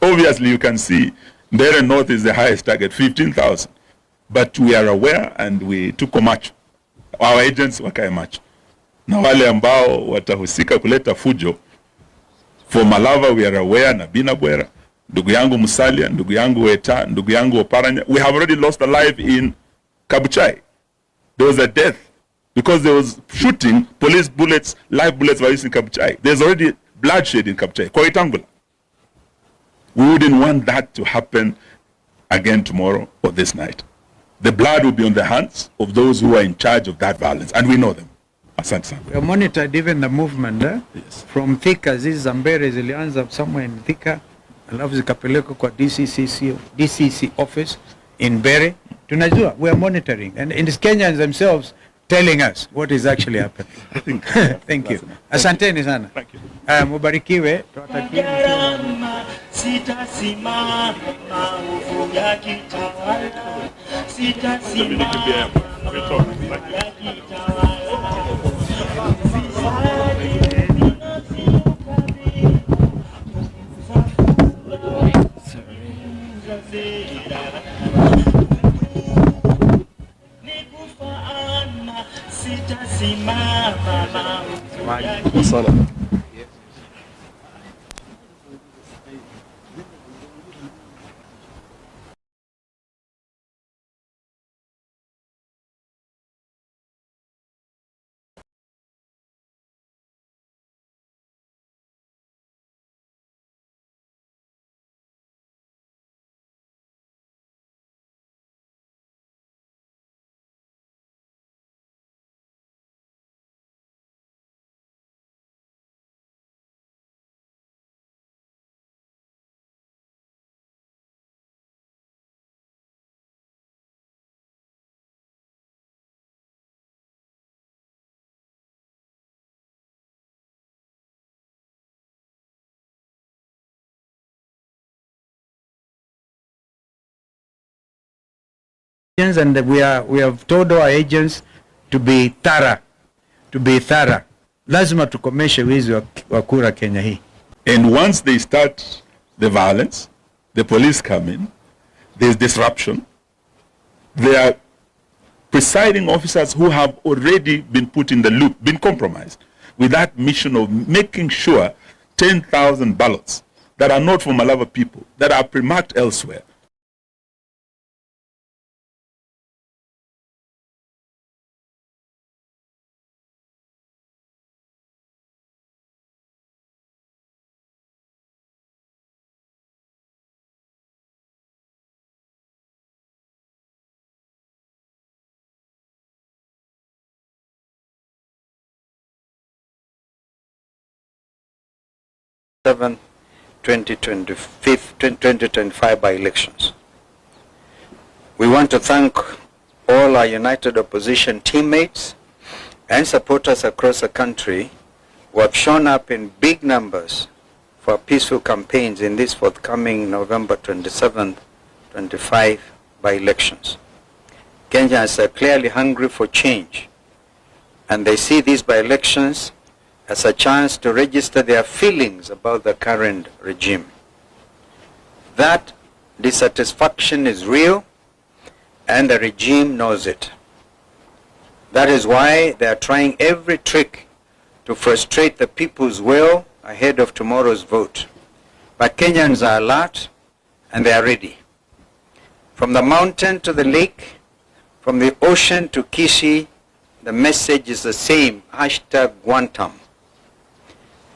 Obviously, you can see Mbeere North is the highest target, 15,000. But we are aware and we took much. Our agents wakae much. Na wale ambao watahusika kuleta fujo, for Malava we are aware na Binabwera, ndugu yangu Musalia, ndugu yangu Weta, ndugu yangu Oparanya. We have already lost a life in Kabuchai. There was a death because there was shooting, police bullets, live bullets were used in Kabuchai. There's already bloodshed in Kabuchai. Koitangula. We wouldn't want that to happen again tomorrow or this night. The blood will be on the hands of those who are in charge of that violence, and we know them. Asante sana. We monitored even the movement Yes. from Thika. Hizi Mbeere zilianza somewhere in Thika, alafu zikapelekwa kwa DCC office in Mbeere. Tunajua, we are monitoring, and the Kenyans themselves telling us what is actually happening. Thank you. Asanteni sana. Thank you. Mubarikiwe. Sitasimama maovu ya kitawala, sitasimama ya kitawala. Sitasimama maovu ya kitawala. And we have told our agents to be thorough. Lazima tukomeshe wizi wa kura Kenya hii. And once they start the violence, the police come in, there's disruption. There are presiding officers who have already been put in the loop, been compromised with that mission of making sure 10,000 ballots that are not for Malava people, that are pre-marked elsewhere, Seven 2025 by-elections. We want to thank all our united opposition teammates and supporters across the country who have shown up in big numbers for peaceful campaigns in this forthcoming November 27th, 25 by-elections. Kenyans are clearly hungry for change, and they see these by-elections as a chance to register their feelings about the current regime. That dissatisfaction is real, and the regime knows it. That is why they are trying every trick to frustrate the people's will ahead of tomorrow's vote. But Kenyans are alert and they are ready. From the mountain to the lake, from the ocean to Kisii, the message is the same, #Guantam.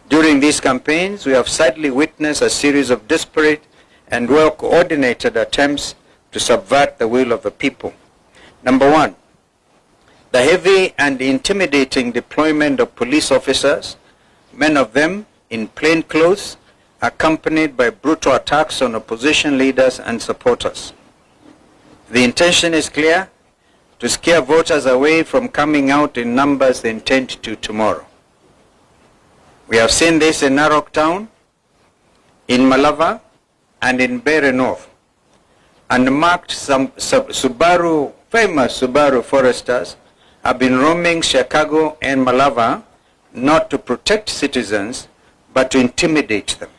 During these campaigns, we have sadly witnessed a series of disparate and well-coordinated attempts to subvert the will of the people. Number one, the heavy and intimidating deployment of police officers, many of them in plain clothes, accompanied by brutal attacks on opposition leaders and supporters. The intention is clear: to scare voters away from coming out in numbers they intend to tomorrow. We have seen this in Narok Town, in Malava, and in Mbeere North. Unmarked famous Subaru foresters have been roaming Chicago and Malava not to protect citizens, but to intimidate them.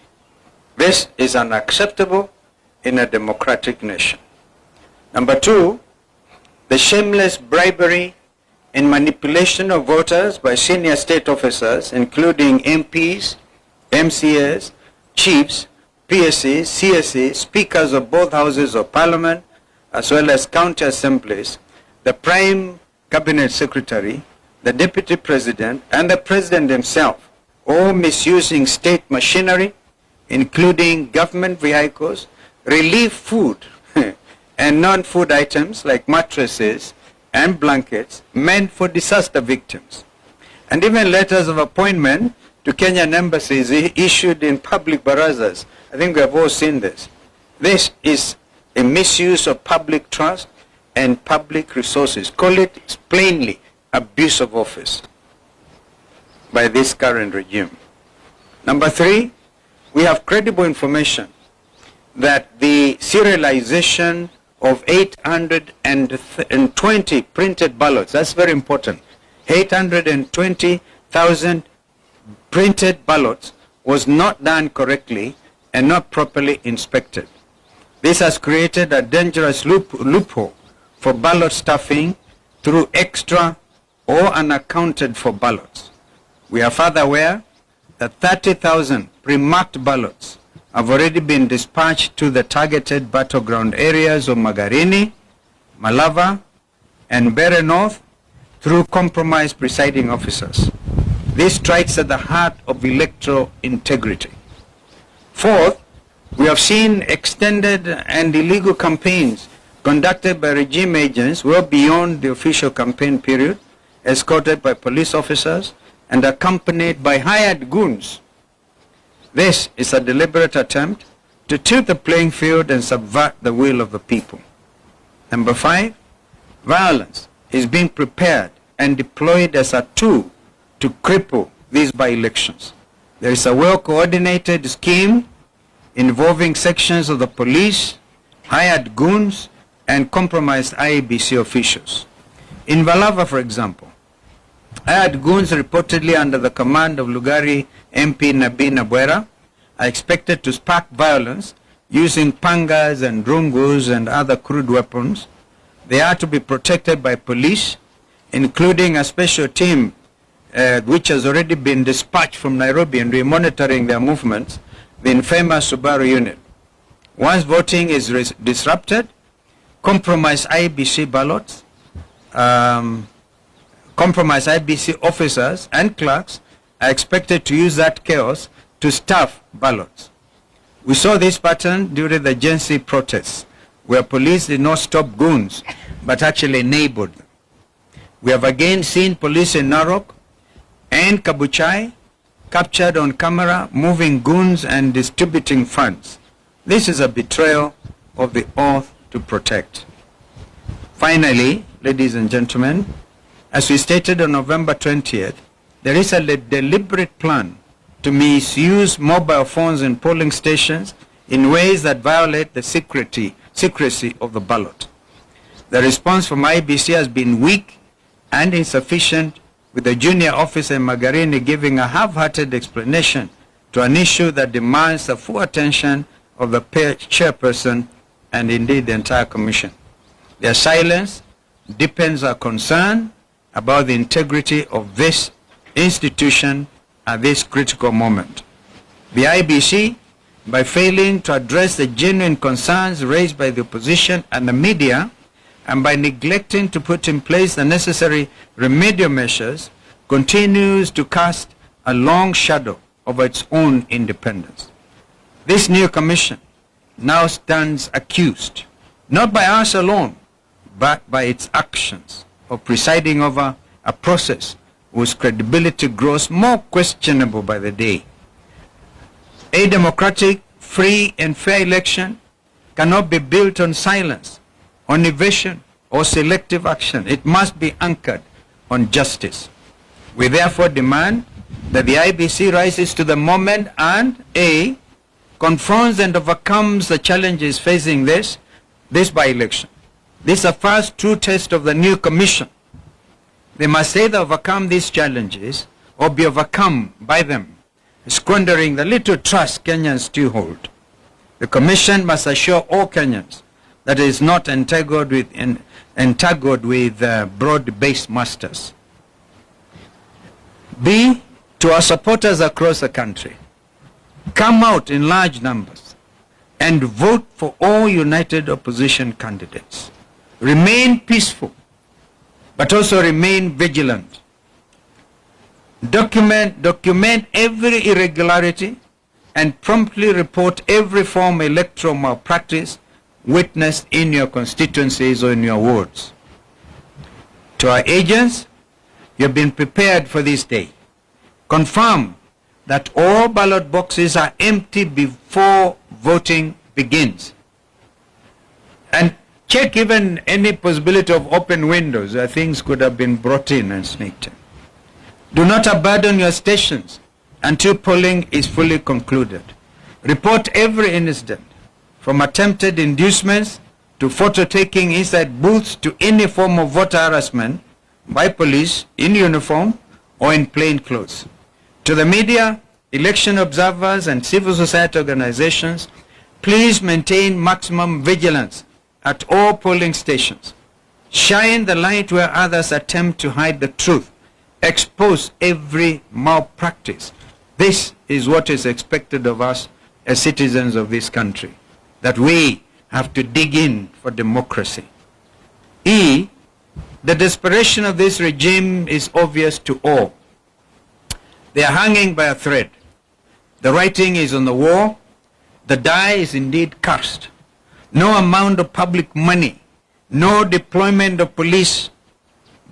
This is unacceptable in a democratic nation. Number two, the shameless bribery and manipulation of voters by senior state officers, including MPs, MCAs, chiefs, PSAs, CSAs, speakers of both houses of parliament, as well as county assemblies, the prime cabinet secretary, the deputy president, and the president himself, all misusing state machinery, including government vehicles, relief food, and non-food items like mattresses and blankets meant for disaster victims, and even letters of appointment to Kenyan embassies issued in public barazas. I think we have all seen this. This is a misuse of public trust and public resources. Call it plainly abuse of office by this current regime. Number three, we have credible information that the serialization of 820 printed ballots, that's very important, 820,000 printed ballots was not done correctly and not properly inspected. This has created a dangerous loophole for ballot stuffing through extra or unaccounted for ballots. We are further aware that 30,000 pre-marked ballots have already been dispatched to the targeted battleground areas of Magarini, Malava, and Mbeere North through compromised presiding officers. This strikes at the heart of electoral integrity. Fourth, we have seen extended and illegal campaigns conducted by regime agents well beyond the official campaign period, escorted by police officers and accompanied by hired goons. This is a deliberate attempt to tilt the playing field and subvert the will of the people. Number five, violence is being prepared and deployed as a tool to cripple these by-elections. There is a well-coordinated scheme involving sections of the police, hired goons, and compromised IEBC officials. In Valava, for example, hired goons reportedly under the command of Lugari MP Nabi Nabwera are expected to spark violence using pangas and rungus and other crude weapons. They are to be protected by police, including a special team which has already been dispatched from Nairobi and we are monitoring their movements, the infamous Subaru unit. Once voting is disrupted, compromised IBC ballots, compromised IBC officers and clerks are expected to use that chaos to stuff ballots. We saw this pattern during the Gen Z protests, where police did not stop goons, but actually enabled them. We have again seen police in Narok and Kabuchai captured on camera moving goons and distributing funds. This is a betrayal of the oath to protect. Finally, ladies and gentlemen, as we stated on November 20th, there is a deliberate plan to misuse mobile phones in polling stations in ways that violate the secrecy of the ballot. The response from IBC has been weak and insufficient, with the junior officer in Magarini giving a half-hearted explanation to an issue that demands the full attention of the chairperson and indeed the entire commission. Their silence deepens our concern about the integrity of this institution at this critical moment. The IBC, by failing to address the genuine concerns raised by the opposition and the media, and by neglecting to put in place the necessary remedial measures, continues to cast a long shadow over its own independence. This new commission now stands accused, not by us alone, but by its actions of presiding over a process whose credibility grows more questionable by the day. A democratic, free and fair election cannot be built on silence, on evasion or selective action. It must be anchored on justice. We therefore demand that the IBC rises to the moment and A, confronts and overcomes the challenges facing this by-election. This is the first true test of the new commission. They must either overcome these challenges or be overcome by them squandering the little trust Kenyans still hold. The Commission must assure all Kenyans that it is not entangled with broad-based masters. B, to our supporters across the country, come out in large numbers and vote for all united opposition candidates. Remain peaceful, but also remain vigilant. Document every irregularity and promptly report every form of electoral malpractice witnessed in your constituencies or in your wards. To our agents, you have been prepared for this day. Confirm that all ballot boxes are empty before voting begins. And check even any possibility of open windows where things could have been brought in and sneaked in. Do not abandon your stations until polling is fully concluded. Report every incident, from attempted inducements to photo taking inside booths to any form of voter harassment by police in uniform or in plain clothes. To the media, election observers and civil society organizations, please maintain maximum vigilance at all polling stations. Shine the light where others attempt to hide the truth. Expose every malpractice. This is what is expected of us as citizens of this country, that we have to dig in for democracy. E, the desperation of this regime is obvious to all. They are hanging by a thread. The writing is on the wall. The die is indeed cast. No amount of public money, no deployment of police,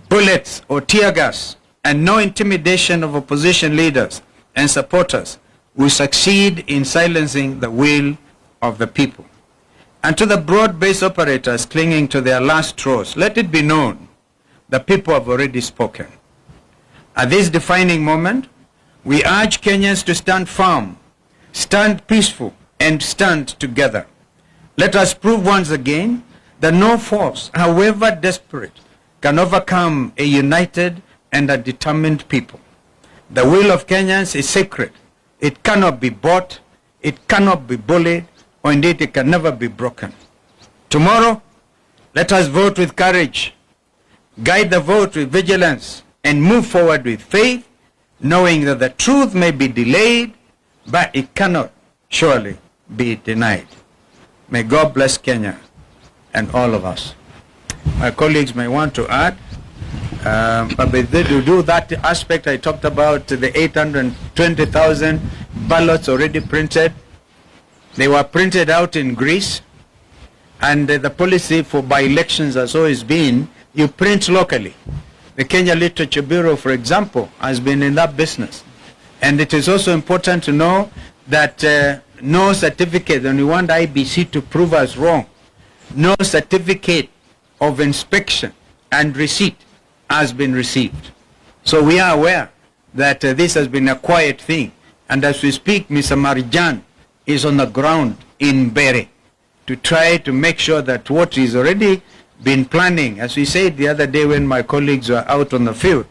bullets or tear gas, and no intimidation of opposition leaders and supporters will succeed in silencing the will of the people. And to the broad-based operators clinging to their last straws, let it be known the people have already spoken. At this defining moment, we urge Kenyans to stand firm, stand peaceful, and stand together. Let us prove once again that no force, however desperate, can overcome a united and a determined people. The will of Kenyans is sacred. It cannot be bought, it cannot be bullied, or indeed it can never be broken. Tomorrow, let us vote with courage, guide the vote with vigilance, and move forward with faith, knowing that the truth may be delayed, but it cannot surely be denied. May God bless Kenya and all of us. My colleagues may want to add, but to do that aspect I talked about, the 820,000 ballots already printed. They were printed out in Greece, and the policy for by-elections has always been, you print locally. The Kenya Literature Bureau, for example, has been in that business. And it is also important to know that no certificate, and we want IBC to prove us wrong, no certificate of inspection and receipt has been received. So we are aware that this has been a quiet thing. And as we speak, Mr. Marijan is on the ground in Mbeere to try to make sure that what is already been planning, as we said the other day when my colleagues were out on the field,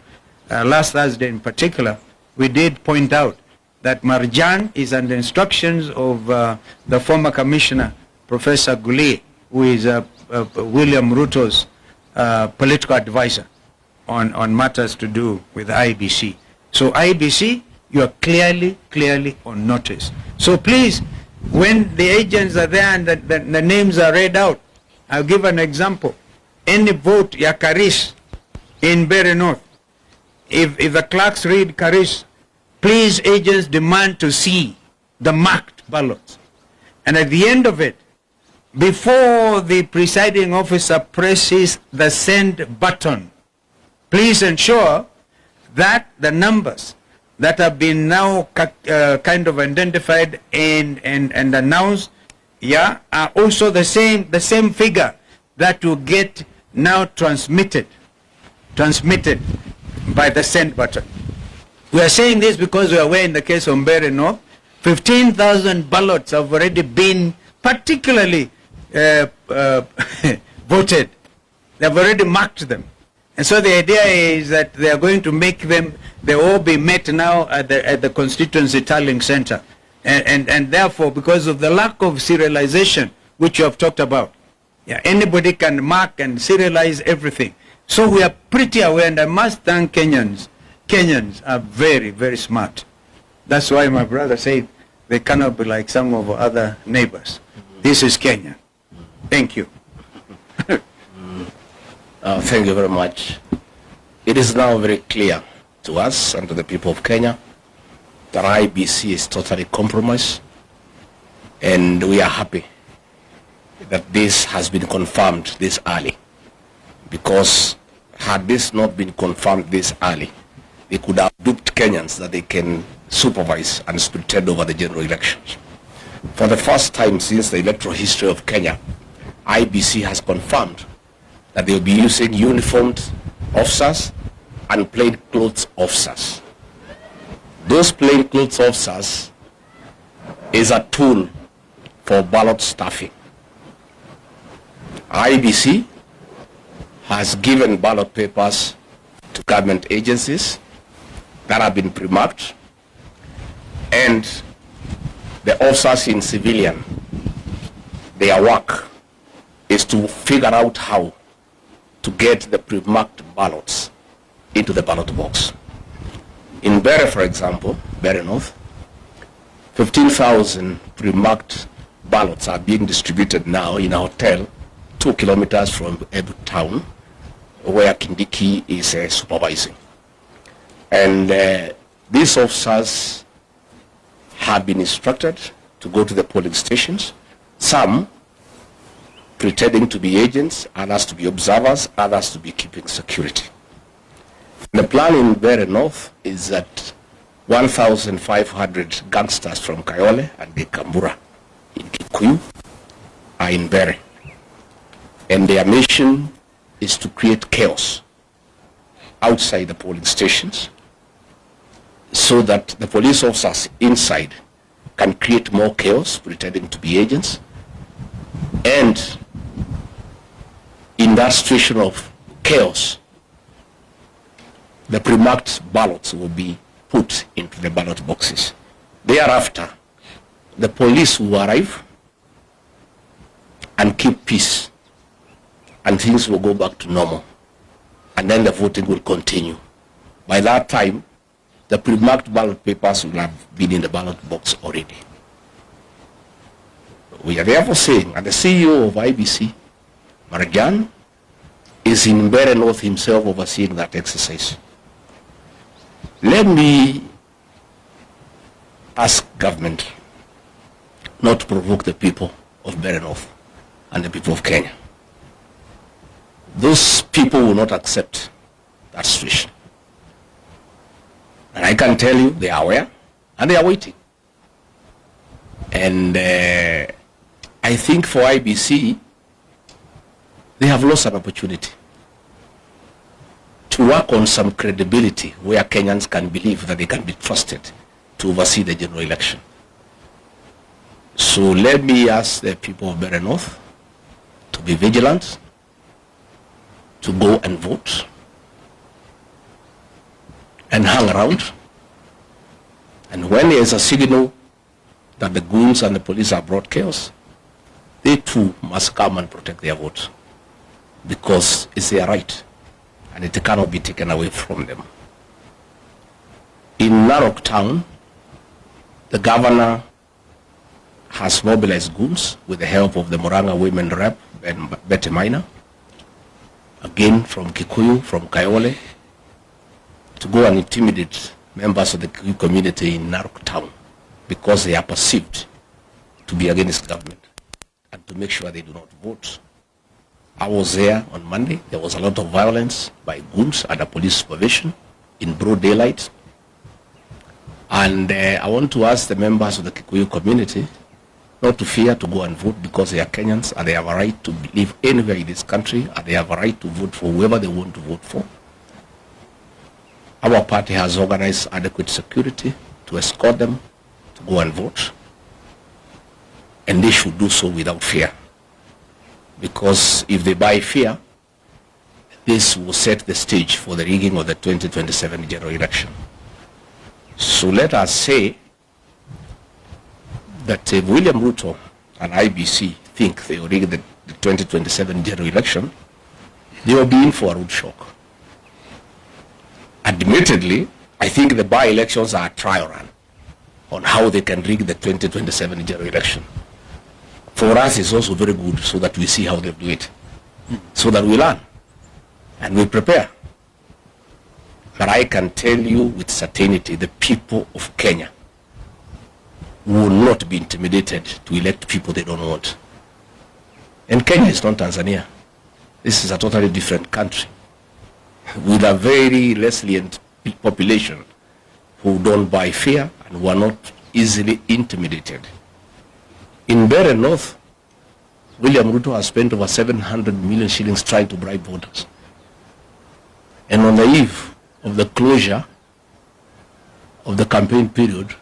last Thursday in particular, we did point out that Marijan is under instructions of the former commissioner, Professor Guli, who is William Ruto's political advisor on matters to do with IBC. So IBC, you are clearly on notice. So please, when the agents are there and the names are read out, I'll give an example. Any vote ya Karis in Mbeere North, if the clerks read Karis, please agents demand to see the marked ballots. And at the end of it, before the presiding officer presses the send button, please ensure that the numbers that have been now kind of identified and announced, yeah, are also the same figure that will get now transmitted by the send button. We are saying this because we are aware in the case of Mbeere North, 15,000 ballots have already been particularly voted. They have already marked them. And so the idea is that they are going to make them, they all be met now at the constituency tallying center. And therefore, because of the lack of serialization, which you have talked about, yeah, anybody can mark and serialize everything. So we are pretty aware, and I must thank Kenyans. Kenyans are very, very smart. That's why my brother said they cannot be like some of our other neighbors. This is Kenya. Thank you. Thank you very much. It is now very clear to us and to the people of Kenya that IBC is totally compromised, and we are happy that this has been confirmed this early, because had this not been confirmed this early, they could have duped Kenyans that they can supervise and pretend over the general elections. For the first time since the electoral history of Kenya, IBC has confirmed that they will be using uniformed officers and plainclothes officers. Those plainclothes officers is a tool for ballot stuffing. IBC has given ballot papers to government agencies that have been pre-marked, and the officers in civilian, their work is to figure out how to get the pre-marked ballots into the ballot box. In Mbeere, for example, Mbeere North, 15,000 pre-marked ballots are being distributed now in a hotel 2 kilometers from Ebu town, where Kindiki is supervising. And these officers have been instructed to go to the polling stations, some pretending to be agents, others to be observers, others to be keeping security. The plan in Mbeere North is that 1,500 gangsters from Kayole and Kambura in Kikuyu are in Mbeere. And their mission is to create chaos outside the polling stations, so that the police officers inside can create more chaos, pretending to be agents. And in that situation of chaos, the pre-marked ballots will be put into the ballot boxes. Thereafter, the police will arrive and keep peace, and things will go back to normal. And then the voting will continue. By that time, the pre-marked ballot papers will have been in the ballot box already. We are therefore saying, and the CEO of IBC, Marjan, is in Mbeere North himself overseeing that exercise. Let me ask government not to provoke the people of Mbeere North and the people of Kenya. Those people will not accept that situation. And I can tell you they are aware and they are waiting. And I think for IBC, they have lost an opportunity to work on some credibility where Kenyans can believe that they can be trusted to oversee the general election. So let me ask the people of Mbeere North to be vigilant, to go and vote, and hang around. And when there is a signal that the goons and the police have brought chaos, they too must come and protect their vote, because it's their right and it cannot be taken away from them. In Narok town, the governor has mobilized goons with the help of the Murang'a women rep and Betty Minor, again from Kikuyu, from Kayole, to go and intimidate members of the Kikuyu community in Narok town, because they are perceived to be against government, and to make sure they do not vote. I was there on Monday. There was a lot of violence by goons under police supervision in broad daylight. And I want to ask the members of the Kikuyu community not to fear to go and vote, because they are Kenyans and they have a right to live anywhere in this country, and they have a right to vote for whoever they want to vote for. Our party has organized adequate security to escort them to go and vote, and they should do so without fear, because if they buy fear, this will set the stage for the rigging of the 2027 general election. So let us say that if William Ruto and IBC think they will rig the 2027 general election, they will be in for a rude shock. Admittedly, I think the by-elections are a trial run on how they can rig the 2027 general election. For us, it's also very good so that we see how they do it, so that we learn and we prepare. But I can tell you with certainty, the people of Kenya will not be intimidated to elect people they don't want. And Kenya is not Tanzania. This is a totally different country with a very resilient population who don't buy fear and who are not easily intimidated. In Mbeere North, William Ruto has spent over 700 million shillings trying to bribe voters. And on the eve of the closure of the campaign period,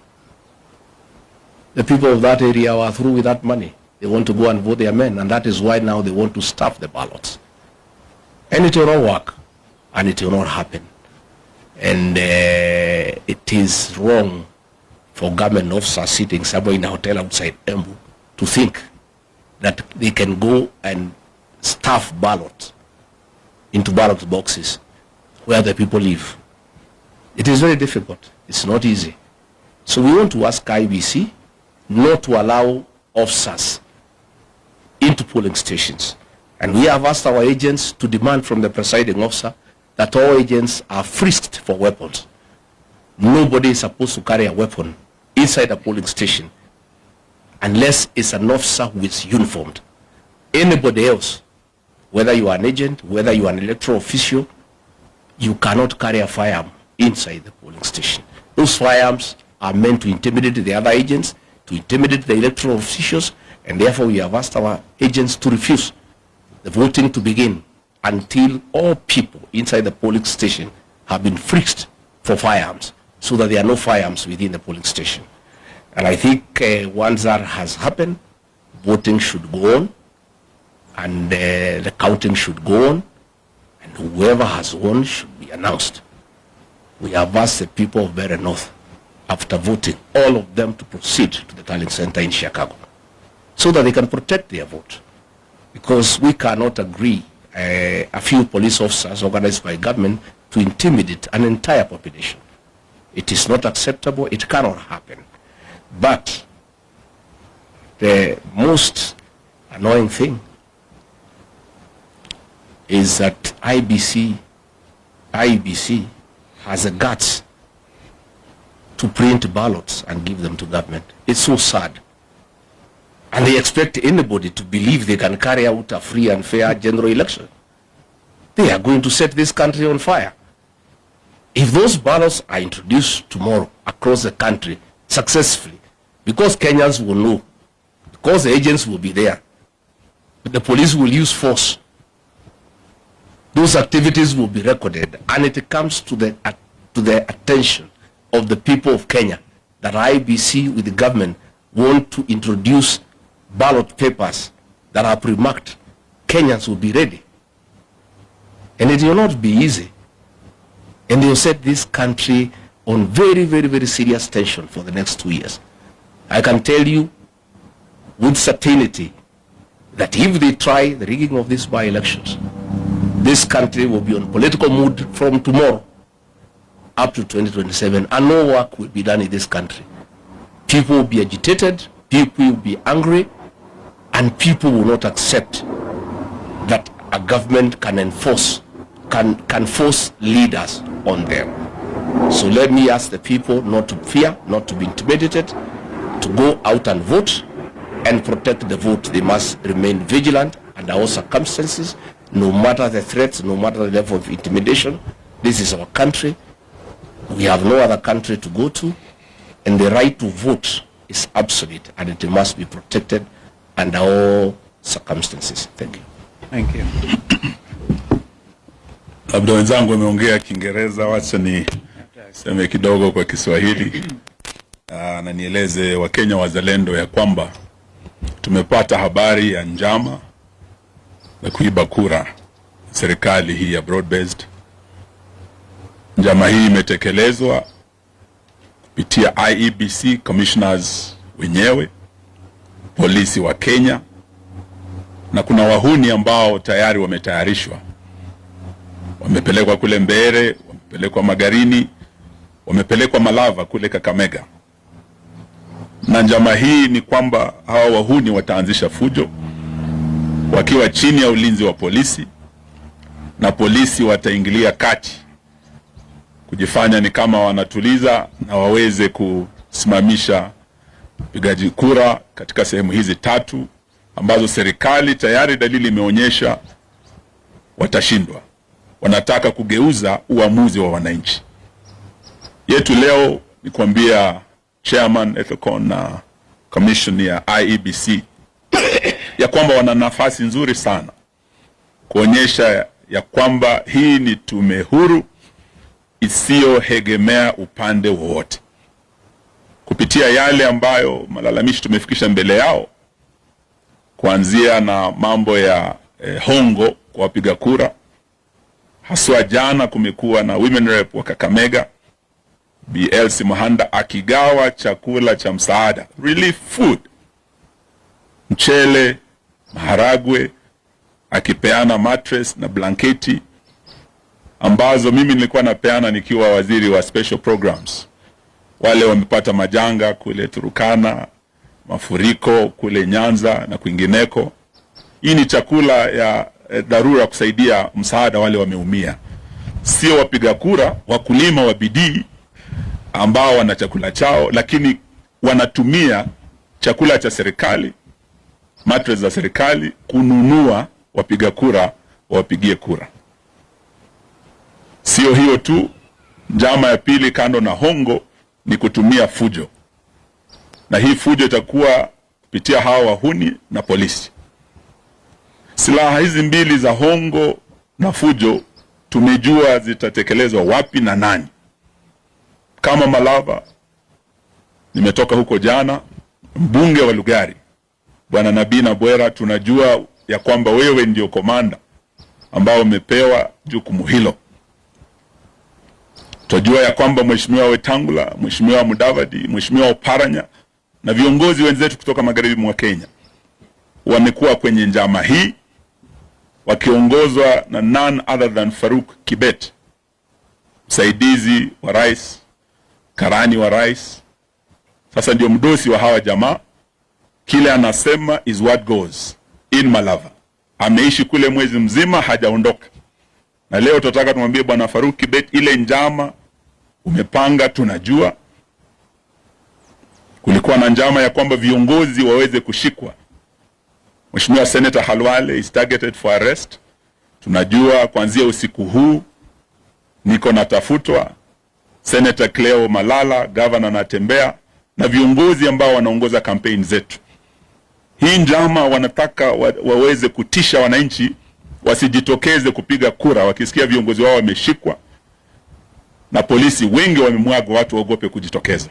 the people of that area were through with that money. They want to go and vote their men, and that is why now they want to stuff the ballots. And it will not work, and it will not happen. And it is wrong for government officers sitting somewhere in a hotel outside Embu to think that they can go and stuff ballots into ballot boxes where the people live. It is very difficult. It's not easy. So we want to ask IBC not to allow officers into polling stations. And we have asked our agents to demand from the presiding officer that all agents are frisked for weapons. Nobody is supposed to carry a weapon inside a polling station unless it's an officer who is uniformed. Anybody else, whether you are an agent, whether you are an electoral official, you cannot carry a firearm inside the polling station. Those firearms are meant to intimidate the other agents, to intimidate the electoral officials, and therefore we have asked our agents to refuse the voting to begin until all people inside the polling station have been frisked for firearms, so that there are no firearms within the polling station. And I think once that has happened, voting should go on, and the counting should go on, and whoever has won should be announced. We have asked the people of Mbeere North, after voting, all of them to proceed to the tallying center in Chicago, so that they can protect their vote. Because we cannot agree a few police officers organized by government to intimidate an entire population. It is not acceptable. It cannot happen. But the most annoying thing is that IBC has the guts to print ballots and give them to government. It's so sad. And they expect anybody to believe they can carry out a free and fair general election. They are going to set this country on fire. If those ballots are introduced tomorrow across the country successfully, because Kenyans will know, because the agents will be there, the police will use force, those activities will be recorded, and it comes to the attention of the people of Kenya that IBC with the government want to introduce ballot papers that are pre-marked, Kenyans will be ready. And it will not be easy. And they will set this country on very, very, very serious tension for the next 2 years. I can tell you with certainty that if they try the rigging of these by-elections, this country will be on political mood from tomorrow up to 2027, and no work will be done in this country. People will be agitated, people will be angry, and people will not accept that a government can force leaders on them. So let me ask the people not to fear, not to be intimidated, to go out and vote and protect the vote. They must remain vigilant under all circumstances, no matter the threats, no matter the level of intimidation. This is our country. We have no other country to go to, and the right to vote is absolute, and it must be protected under all circumstances. Thank you. Thank you. Labda wenzangu wameongea Kiingereza, wacha ni seme kidogo kwa Kiswahili na nieleze Wakenya wazalendo ya kwamba tumepata habari ya njama za kuiba kura serikali hii ya broad based. Njama hii imetekelezwa kupitia IEBC commissioners wenyewe, polisi wa Kenya, na kuna wahuni ambao tayari wametayarishwa, wamepelekwa kule Mbeere, wamepelekwa Magarini, wamepelekwa Malava kule Kakamega. Na njama hii ni kwamba hawa wahuni wataanzisha fujo wakiwa chini ya ulinzi wa polisi, na polisi wataingilia kati kujifanya ni kama wanatuliza na waweze kusimamisha upigaji kura katika sehemu hizi tatu ambazo serikali tayari dalili imeonyesha watashindwa. Wanataka kugeuza uamuzi wa wananchi. Yetu leo ni kuambia chairman Ethicon na commission ya IEBC ya kwamba wana nafasi nzuri sana kuonyesha ya kwamba hii ni tume huru isiyoegemea upande wowote. Kupitia yale ambayo malalamishi tumefikisha mbele yao, kuanzia na mambo ya hongo kwa wapiga kura, haswa jana kumekuwa na women rep wa Kakamega BLC Muhanda akigawa chakula cha msaada, relief food, mchele, maharagwe, akipeana mattress na blanketi ambazo mimi nilikuwa napeana nikiwa waziri wa special programs. Wale wamepata majanga kule Turukana, mafuriko kule Nyanza na kwingineko. Hii ni chakula ya dharura kusaidia msaada wale wameumia. Sio wapiga kura, wakulima wa bidii ambao wana chakula chao, lakini wanatumia chakula cha serikali, mattress za serikali kununua wapiga kura wapigie kura. Sio hiyo tu, njama ya pili kando na hongo ni kutumia fujo. Na hii fujo itakuwa kupitia hawa wahuni na polisi. Silaha hizi mbili za hongo na fujo tumejua zitatekelezwa wapi na nani. Kama Malava, nimetoka huko jana, mbunge wa Lugari Bwana Nabina Bwera, tunajua ya kwamba wewe ndio komanda ambao umepewa jukumu hilo. Tunajua ya kwamba Mheshimiwa Wetangula, Mheshimiwa Mudavadi, Mheshimiwa Oparanya na viongozi wenzetu kutoka magharibi mwa Kenya wamekuwa kwenye njama hii wakiongozwa na none other than Faruk Kibet, msaidizi wa rais, karani wa rais. Sasa ndio mdosi wa hawa jamaa. Kile anasema is what goes in Malava. Ameishi kule mwezi mzima hajaondoka. Na leo tutataka tumwambie Bwana Faruk Kibet, ile njama umepanga tunajua. Kulikuwa na njama ya kwamba viongozi waweze kushikwa. Mheshimiwa Senator Halwale is targeted for arrest. Tunajua kuanzia usiku huu niko natafutwa. Senator Cleo Malala, governor anatembea, na viongozi ambao wanaongoza kampeni zetu. Hii njama wanataka waweze kutisha wananchi wasijitokeze kupiga kura wakisikia viongozi wao wameshikwa, na polisi wengi wamemwaga watu waogope kujitokeza.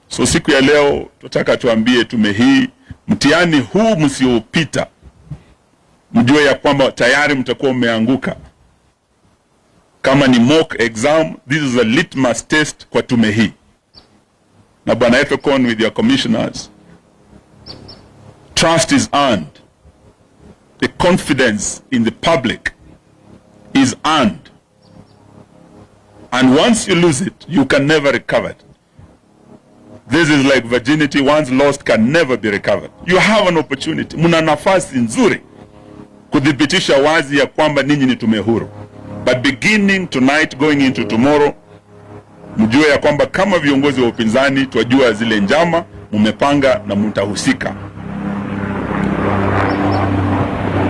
So siku ya leo tunataka tuambie tume hii, mtihani huu msiopita, mjue ya kwamba tayari mtakuwa umeanguka. Kama ni mock exam, this is a litmus test kwa tume hii. Na Bwana Ethicon with your commissioners, trust is earned. The confidence in the public is earned. And once you lose it, you can never recover it. This is like virginity, once lost can never be recovered. You have an opportunity. Muna nafasi nzuri kudhibitisha wazi ya kwamba ninyi ni tume huru. But beginning tonight, going into tomorrow, mjue ya kwamba kama viongozi wa upinzani twajua zile njama mumepanga na mtahusika.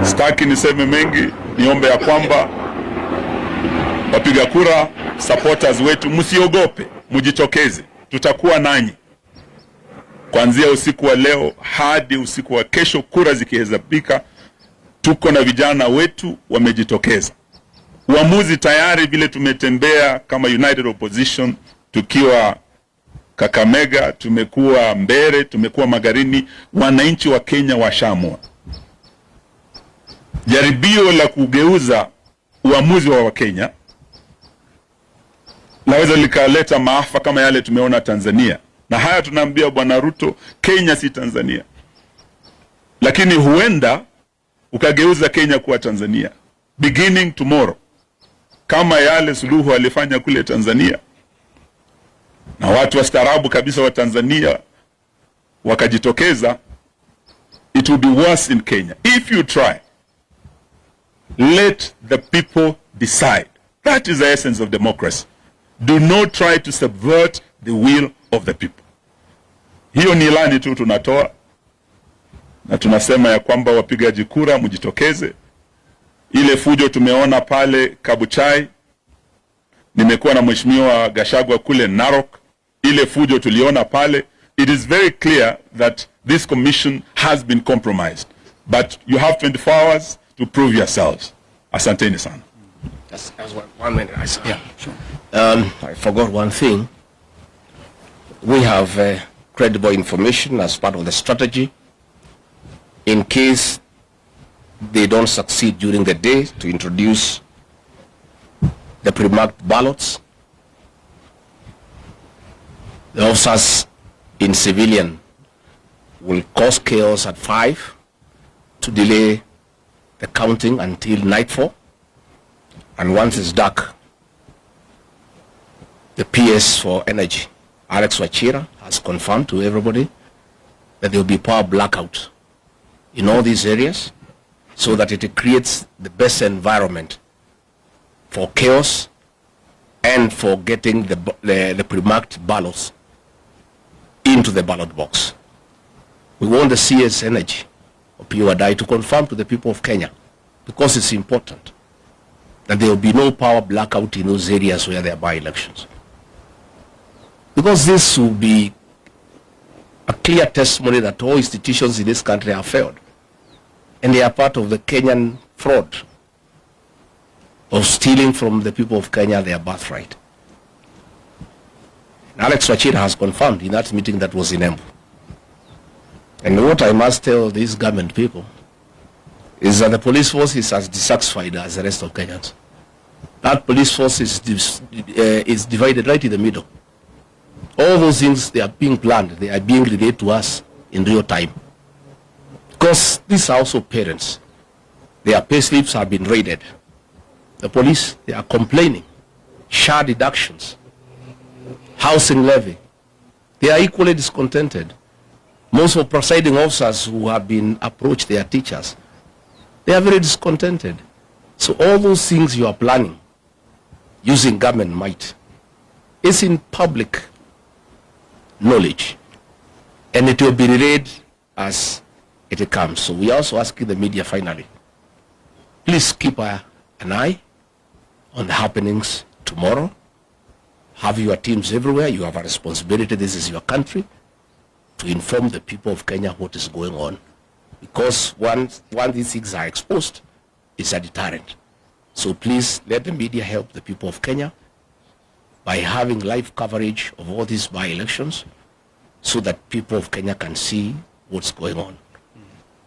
Sitaki niseme mengi, niombe ya kwamba wapiga kura, supporters wetu, msiogope, mjitokeze. Tutakuwa nanyi kuanzia usiku wa leo hadi usiku wa kesho. Kura zikihesabika, tuko na vijana wetu wamejitokeza. Uamuzi tayari vile tumetembea kama United Opposition, tukiwa Kakamega, tumekuwa Mbeere, tumekuwa Magarini, wananchi wa Kenya washamua. Jaribio la kugeuza uamuzi wa Wakenya laweza likaleta maafa kama yale tumeona Tanzania. Na haya tunaambia Bwana Ruto, Kenya si Tanzania. Lakini huenda ukageuza Kenya kuwa Tanzania beginning tomorrow, kama yale Suluhu alifanya kule Tanzania, na watu wastaarabu kabisa wa Tanzania wakajitokeza. It will be worse in Kenya if you try. Let the people decide. That is the essence of democracy. Do not try to subvert the will of the people. Hiyo ni ilani tu tunatoa, na tunasema ya kwamba wapigaji kura mjitokeze. Ile fujo tumeona pale Kabuchai, nimekuwa na Mheshimiwa Gachagua kule Narok, ile fujo tuliona pale. It is very clear that this commission has been compromised, but you have 24 hours to prove yourselves. Asanteni sana. That's 1 minute. Yeah, sure. I forgot one thing. We have credible information as part of the strategy in case they don't succeed during the day to introduce the pre-marked ballots. The officers in civilian will cause chaos at 5 to delay the counting until nightfall. And once it's dark, the PS for energy, Alex Wachira, has confirmed to everybody that there will be power blackout in all these areas, so that it creates the best environment for chaos and for getting the pre-marked ballots into the ballot box. We want the CS Energy of PUADI to confirm to the people of Kenya, because it's important, that there will be no power blackout in those areas where there are by-elections. Because this will be a clear testimony that all institutions in this country have failed. And they are part of the Kenyan fraud of stealing from the people of Kenya their birthright. And Alex Wachira has confirmed in that meeting that was in Embu. And what I must tell these government people is that the police force is as dissatisfied as the rest of Kenyans. That police force is divided right in the middle. All those things, they are being planned, they are being relayed to us in real time. Because these are also parents. Their pay slips have been raided. The police, they are complaining. Share deductions, housing levy. They are equally discontented. Most of presiding officers who have been approached, they are teachers. They are very discontented. So all those things you are planning, using government might, is in public knowledge. And it will be relayed as it comes. So we are also asking the media finally, please keep an eye on the happenings tomorrow. Have your teams everywhere. You have a responsibility. This is your country, to inform the people of Kenya what is going on. Because once these things are exposed, it's a deterrent. So please let the media help the people of Kenya by having live coverage of all these by-elections, so that people of Kenya can see what's going on.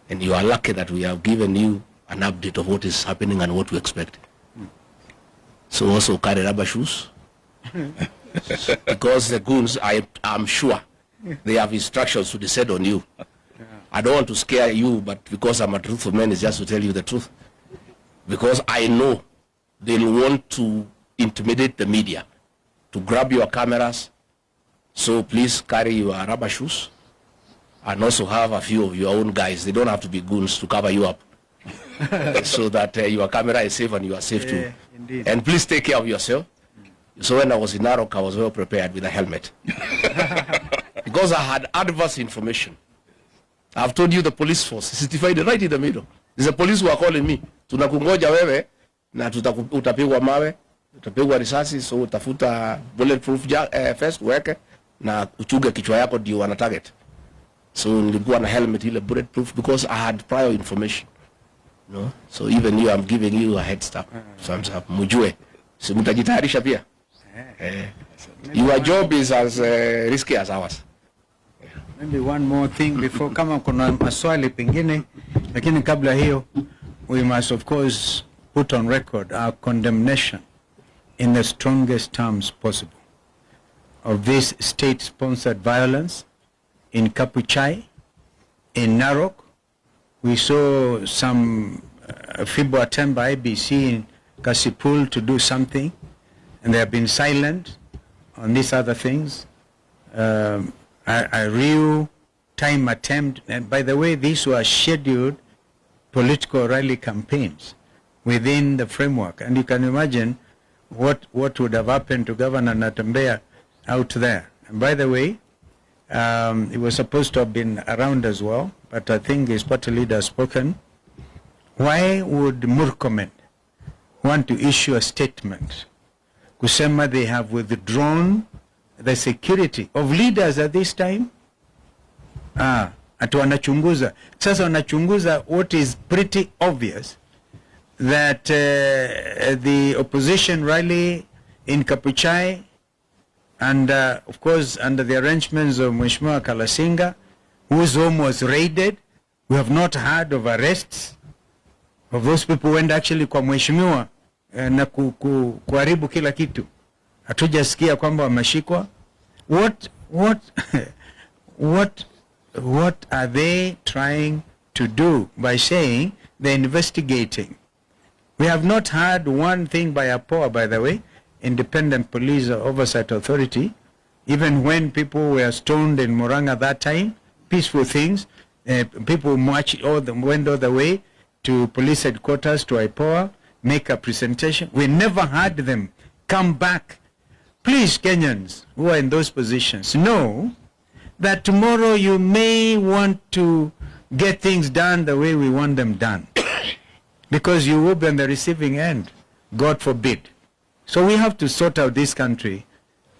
And you are lucky that we have given you an update of what is happening and what to expect. So also carry rubber shoes. Because the goons, I'm sure, they have instructions to descend on you. I don't want to scare you, but because I'm a truthful man, it's just to tell you the truth. Because I know they'll want to intimidate the media, to grab your cameras. So please carry your rubber shoes, and also have a few of your own guys. They don't have to be goons to cover you up. So that your camera is safe and you are safe too. Indeed. And please take care of yourself. So when I was in Narok, I was well prepared with a helmet. Because I had adverse information. I've told you the police force is divided right in the middle. There's a police who are calling me, tunakungoja wewe na utapigwa mawe, utapigwa risasi, so utafuta bulletproof vest weke na uchuge kichwa yako ndio wana target. So nilikuwa na helmet ile bulletproof because I had prior information. No? So even you, I'm giving you a head start. Thumbs up. Mujue. So mutajitayarisha pia. Your job is as risky as ours. Maybe one more thing before, kama kuna maswali pengine, lakini kabla hiyo, we must of course put on record our condemnation in the strongest terms possible of this state-sponsored violence in Kapuchai, in Narok. We saw some feeble attempt by IBC in Kasipul to do something, and they have been silent on these other things. A real time attempt, and by the way, these were scheduled political rally campaigns within the framework, and you can imagine what would have happened to Governor Natembeya out there. And by the way, he was supposed to have been around as well, but I think his party leader has spoken. Why would Murkomen want to issue a statement kusema they have withdrawn the security of leaders at this time? Ati wanachunguza. Sasa wanachunguza what is pretty obvious, that the opposition rally in Kapuchai, and of course under the arrangements of Mheshimiwa Kalasinga, whose home was raided. We have not heard of arrests of those people who went actually kwa Mheshimiwa na kuharibu kila kitu. Hatujasikia kwamba wameshikwa. What are they trying to do by saying they're investigating? We have not heard one thing by APOA, by the way, Independent Police Oversight Authority, even when people were stoned in Murang'a that time, peaceful things, people went all the way to police headquarters, to IPOA, make a presentation. We never heard them come back. Please, Kenyans who are in those positions, know that tomorrow you may want to get things done the way we want them done. Because you will be on the receiving end, God forbid. So we have to sort out this country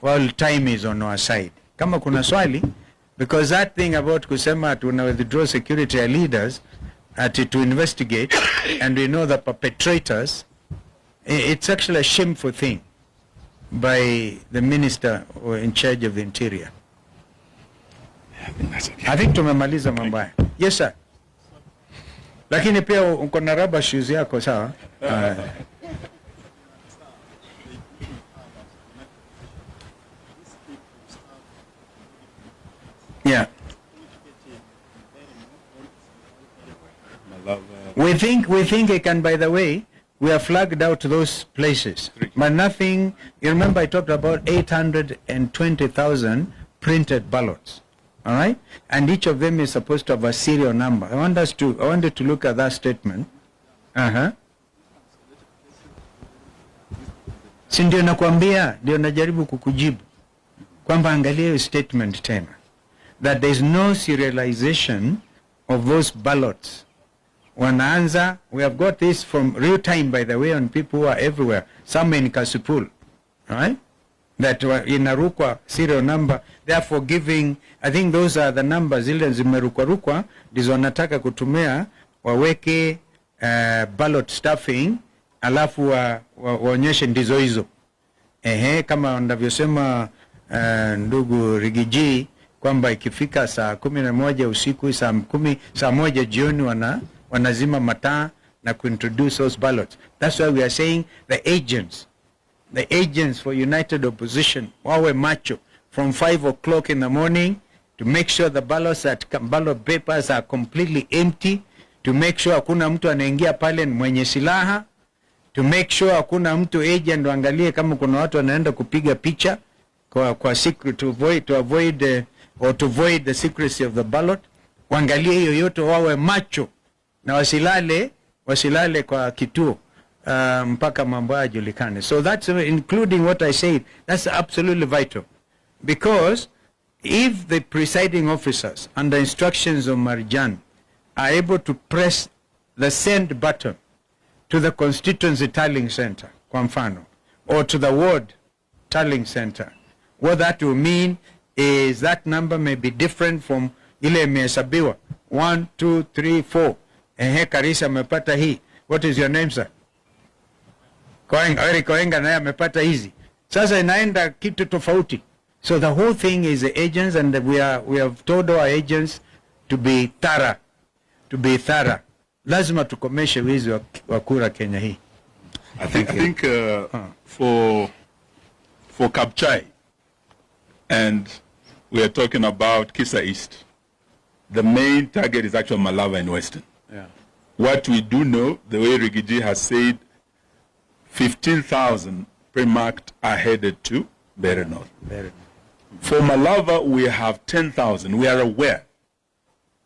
while time is on our side. Kama kuna swali, because that thing about kusema tuna withdraw security leaders to investigate and we know the perpetrators, it's actually a shameful thing by the minister in charge of the interior. I think tumemaliza mambo haya. Yes sir. Lakini pia uko na rubber shoes yako sawa? Yeah. We think it can, by the way, we have flagged out those places. But nothing, you remember I talked about 820,000 printed ballots. All right? And each of them is supposed to have a serial number. I wanted to look at that statement. Si ndio nakwambia, ndio najaribu kukujibu. Kwamba angalia hiyo statement tena. That there is no serialization of those ballots. Wanaanza, we have got this from real time, by the way, on people who are everywhere. Some in Kasipul, right? That inarukwa serial number, therefore giving, I think those are the numbers, zile zimerukwa, ndizo wanataka kutumia, waweke ballot stuffing, alafu waonyeshe ndizo hizo. Kama wanavyosema ndugu Rigiji, kwamba ikifika saa 11 usiku, saa 1 jioni wanazima mataa na kuintroduce those ballots. That's why we are saying the agents for united opposition wawe macho from 5 o'clock in the morning to make sure the ballot papers are completely empty, to make sure hakuna mtu anaingia pale mwenye silaha, to make sure hakuna mtu agent waangalie kama kuna watu wanaenda kupiga picha kwa secret, to avoid the secrecy of the ballot. Waangalie hiyo yote, wawe macho na wasilale kwa kituo mpaka mambo yajulikane. So that's including what I said. That's absolutely vital, because if the presiding officers under instructions of Marjan are able to press the send button to the constituency tallying center, kwa mfano, or to the ward tallying center, what that will mean is that number may be different from ile imehesabiwa 1 2 3 4. Karisa amepata hii. What is your name, sir? Koenga naye amepata hizi. Sasa inaenda kitu tofauti. So the whole thing is the agents, and we have told our agents to be thorough. Lazima tukomeshe wizi wa kura Kenya hii. I think for Kapchai, and we are talking about Kisa East, the main target is actually Malava and Western. Yeah. What we do know, the way Rigiji has said, 15,000 pre-marked are headed to Mbeere North. For Malava, we have 10,000. We are aware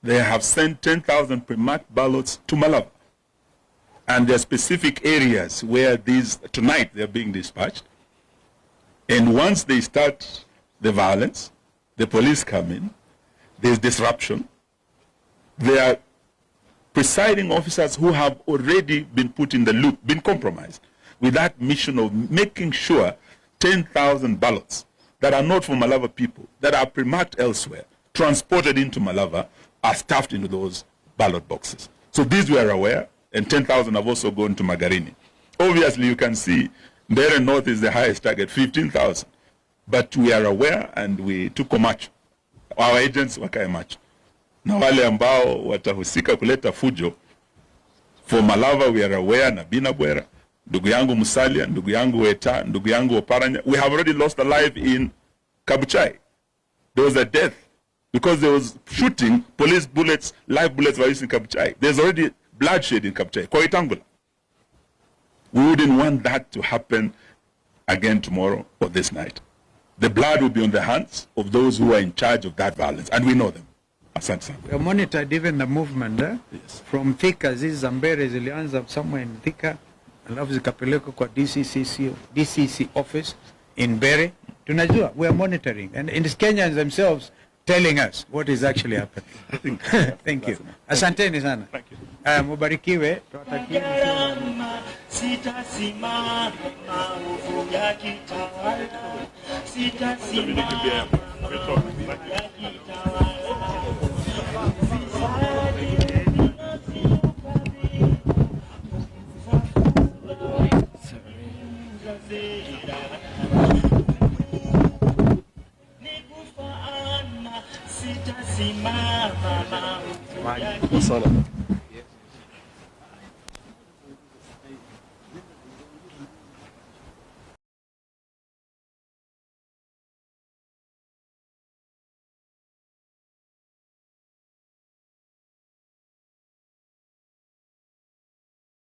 they have sent 10,000 pre-marked ballots to Malava. And there are specific areas where these, tonight, they're being dispatched. And once they start the violence, the police come in, there's disruption. There are presiding officers who have already been put in the loop, been compromised, with that mission of making sure 10,000 ballots that are not for Malava people, that are pre-marked elsewhere, transported into Malava, are stuffed into those ballot boxes. So these we are aware, and 10,000 have also gone to Magarini. Obviously, you can see Mbeere North is the highest target, 15,000. But we are aware and we took macho. Our agents wakae macho. Na wale ambao watahusika kuleta fujo, for Malava we are aware na Binabwera, ndugu yangu Musalia, ndugu yangu Weta, ndugu yangu Oparanya. We have already lost a life in Kabuchai. There was a death because there was shooting, police bullets, live bullets were used in Kabuchai. There's already bloodshed in Kabuchai, kwa Itangula. We wouldn't want that to happen again tomorrow or this night. The blood will be on the hands of those who are in charge of that violence, and we know them. Asante sana. We monitored even the movement Yes. from Thika. Hizi za Mbeere zilianza somewhere in Thika, alafu zikapelekwa kwa DCC office in Mbeere. Tunajua, we are monitoring, and the Kenyans themselves telling us what is actually happening. Thank you. Asanteni sana. Thank you. Mubarikiwe. Gharama sitasimama, maovu yakitawala, sitasimama, maovu yakitawala. Sitasimama, maovu yakitawala.